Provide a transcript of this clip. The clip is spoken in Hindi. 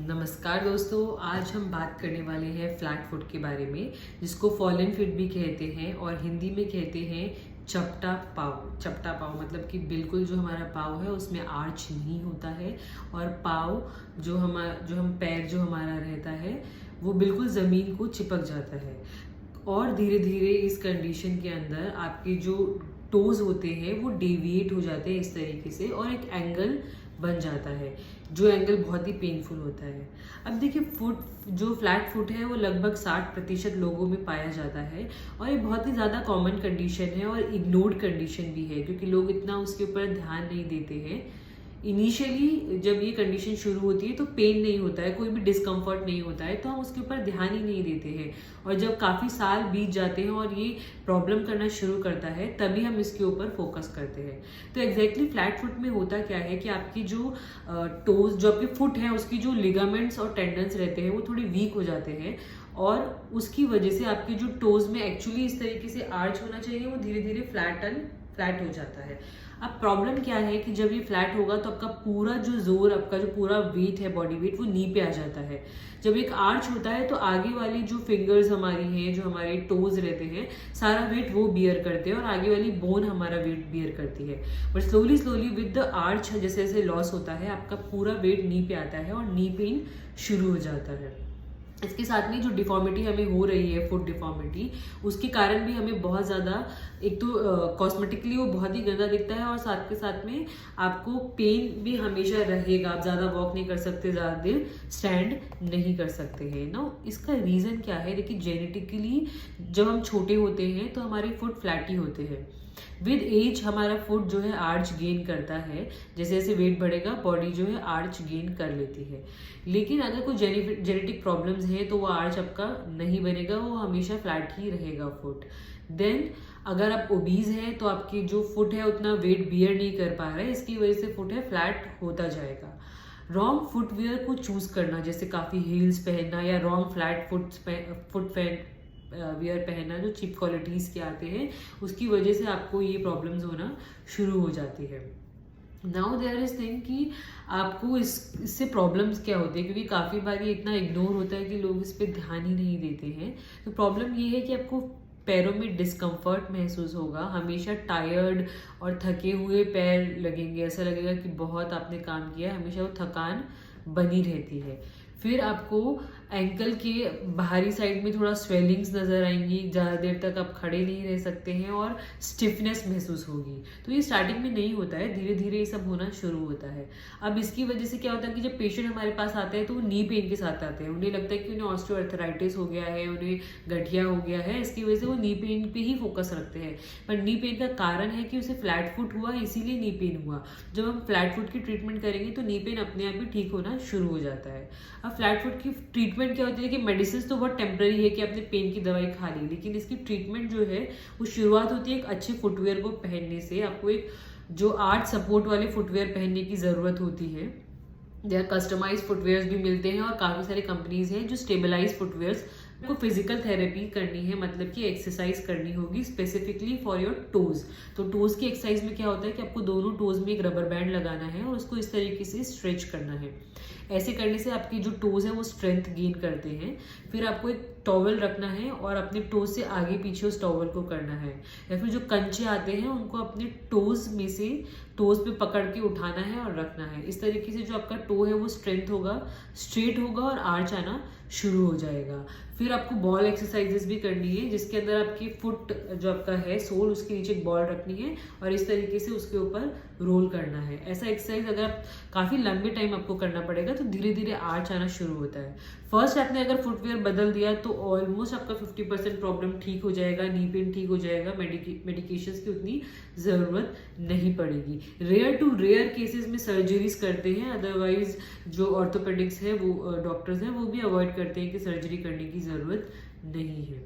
नमस्कार दोस्तों, आज हम बात करने वाले हैं फ्लैट फुट के बारे में, जिसको फॉलन फिट भी कहते हैं और हिंदी में कहते हैं चपटा पाव। चपटा पाव मतलब कि बिल्कुल जो हमारा पाव है उसमें आर्च नहीं होता है और पाव जो हम पैर जो हमारा रहता है वो बिल्कुल ज़मीन को चिपक जाता है। और धीरे धीरे इस कंडीशन के अंदर आपके जो टोज होते हैं वो डेविएट हो जाते हैं इस तरीके से और एक एंगल बन जाता है, जो एंगल बहुत ही पेनफुल होता है। अब देखिए, जो फ्लैट फुट है वो लगभग 60% लोगों में पाया जाता है और ये बहुत ही ज़्यादा कॉमन कंडीशन है और इग्नोर्ड कंडीशन भी है, क्योंकि लोग इतना उसके ऊपर ध्यान नहीं देते हैं। इनिशियली जब ये कंडीशन शुरू होती है तो पेन नहीं होता है, कोई भी डिस्कम्फर्ट नहीं होता है, तो हम उसके ऊपर ध्यान ही नहीं देते हैं। और जब काफ़ी साल बीत जाते हैं और ये प्रॉब्लम करना शुरू करता है तभी हम इसके ऊपर फोकस करते हैं। तो एग्जैक्टली फ्लैट फुट में होता क्या है कि आपकी जो टोज जो आपकी फुट है उसकी जो लिगामेंट्स और टेंडन्स रहते हैं वो थोड़ी वीक हो जाते हैं और उसकी वजह से आपके जो टोज में एक्चुअली इस तरीके से आर्च होना चाहिए वो धीरे धीरे फ्लैट हो जाता है। अब प्रॉब्लम क्या है कि जब ये फ्लैट होगा तो आपका पूरा जो जोर, आपका जो पूरा वेट है, बॉडी वेट, वो नी पे आ जाता है। जब एक आर्च होता है तो आगे वाली जो फिंगर्स हमारी हैं, जो हमारे टोज रहते हैं, सारा वेट वो बियर करते हैं और आगे वाली बोन हमारा वेट बियर करती है। But slowly with the arch जैसे जैसे लॉस होता है आपका पूरा वेट नी पे आता है और नी पेन शुरू हो जाता है। इसके साथ में जो डिफॉर्मिटी हमें हो रही है, फुट डिफॉर्मिटी, उसके कारण भी हमें बहुत ज़्यादा, एक तो कॉस्मेटिकली वो बहुत ही गंदा दिखता है और साथ के साथ में आपको पेन भी हमेशा रहेगा। आप ज़्यादा वॉक नहीं कर सकते, ज़्यादा देर स्टैंड नहीं कर सकते हैं ना। इसका रीज़न क्या है? देखिए, जेनेटिकली जब हम छोटे होते हैं तो हमारे फुट फ्लैट ही होते हैं। विद एज हमारा फुट जो है आर्च गेन करता है, जैसे जैसे वेट बढ़ेगा बॉडी जो है आर्च गेन कर लेती है। लेकिन अगर कोई जेनेटिक प्रॉब्लम्स हैं तो वो आर्च आपका नहीं बनेगा, वो हमेशा फ्लैट ही रहेगा फुट। देन अगर आप ओबीज हैं तो आपकी जो फुट है उतना वेट बियर नहीं कर पा रहा है, इसकी वजह से फुट है फ्लैट होता जाएगा। रॉन्ग फुटवियर को चूज करना, जैसे काफ़ी हील्स पहनना या रॉन्ग फ्लैट फुट वियर पहनना जो चीप क्वालिटीज़ के आते हैं, उसकी वजह से आपको ये प्रॉब्लम्स होना शुरू हो जाती है। नाउ देयर इज थिंग कि आपको इससे प्रॉब्लम्स क्या होती है, क्योंकि काफ़ी बार ये इतना इग्नोर होता है कि लोग इस पर ध्यान ही नहीं देते हैं। तो प्रॉब्लम ये है कि आपको पैरों में डिस्कम्फर्ट महसूस होगा, हमेशा टायर्ड और थके हुए पैर लगेंगे, ऐसा लगेगा कि बहुत आपने काम किया, हमेशा वो थकान बनी रहती है। फिर आपको एंकल के बाहरी साइड में थोड़ा स्वेलिंग्स नज़र आएंगी, ज़्यादा देर तक आप खड़े नहीं रह सकते हैं और स्टिफनेस महसूस होगी। तो ये स्टार्टिंग में नहीं होता है, धीरे धीरे ये सब होना शुरू होता है। अब इसकी वजह से क्या होता है कि जब पेशेंट हमारे पास आते हैं तो वो नी पेन के साथ आते हैं, उन्हें लगता है कि उन्हें ऑस्टियोआर्थराइटिस हो गया है, उन्हें गठिया हो गया है, इसकी वजह से वो नी पेन पे ही फोकस रखते हैं। पर नी पेन का कारण है कि उसे फ्लैट फुट हुआ, इसीलिए नी पेन हुआ। जब हम फ्लैट फुट की ट्रीटमेंट करेंगे तो नी पेन अपने आप ही ठीक होना शुरू हो जाता है। अब फ्लैट फुट की ट्रीटमेंट क्या होती है कि मेडिसिन तो बहुत टेम्पररी है कि आपने पेन की दवाई खा ली, लेकिन इसकी ट्रीटमेंट जो है वो शुरुआत होती है एक अच्छे फुटवेयर को पहनने से। आपको एक जो आर्च सपोर्ट वाले फुटवेयर पहनने की ज़रूरत होती है। देयर कस्टमाइज फुटवेयर्स भी मिलते हैं और काफ़ी सारी कंपनीज हैं जो स्टेबलाइज फुटवेयर्स। आपको फिजिकल थेरेपी करनी है, मतलब कि एक्सरसाइज करनी होगी स्पेसिफिकली फॉर योर टोज। तो टोज की एक्सरसाइज में क्या होता है कि आपको दोनों टोज में एक रबर बैंड लगाना है और उसको इस तरीके से स्ट्रेच करना है। ऐसे करने से आपकी जो टोज है वो स्ट्रेंथ गेन करते हैं। फिर आपको एक टॉवल रखना है और अपने टोज से आगे पीछे उस टॉवल को करना है, या फिर जो कंचे आते हैं उनको अपने टोज में से टोज पे पकड़ के उठाना है और रखना है। इस तरीके से जो आपका टो है वो स्ट्रेंथ होगा, स्ट्रेट होगा और आर्च आना शुरू हो जाएगा। फिर आपको बॉल एक्सरसाइजेस भी करनी है, जिसके अंदर आपकी फुट जो आपका है सोल, उसके नीचे एक बॉल रखनी है और इस तरीके से उसके ऊपर रोल करना है। ऐसा एक्सरसाइज अगर आप काफ़ी लंबे टाइम आपको करना पड़ेगा तो धीरे धीरे आर्च आना शुरू होता है। फर्स्ट आपने अगर फुटवेयर बदल दिया तो ऑलमोस्ट आपका 50% प्रॉब्लम ठीक हो जाएगा, नी पेन ठीक हो जाएगा, मेडिकेशंस की उतनी ज़रूरत नहीं पड़ेगी। रेयर टू रेयर केसेस में सर्जरीज करते हैं, अदरवाइज जो ऑर्थोपेडिक्स है वो डॉक्टर्स हैं वो भी अवॉइड करते हैं कि सर्जरी करने की ज़रूरत नहीं है।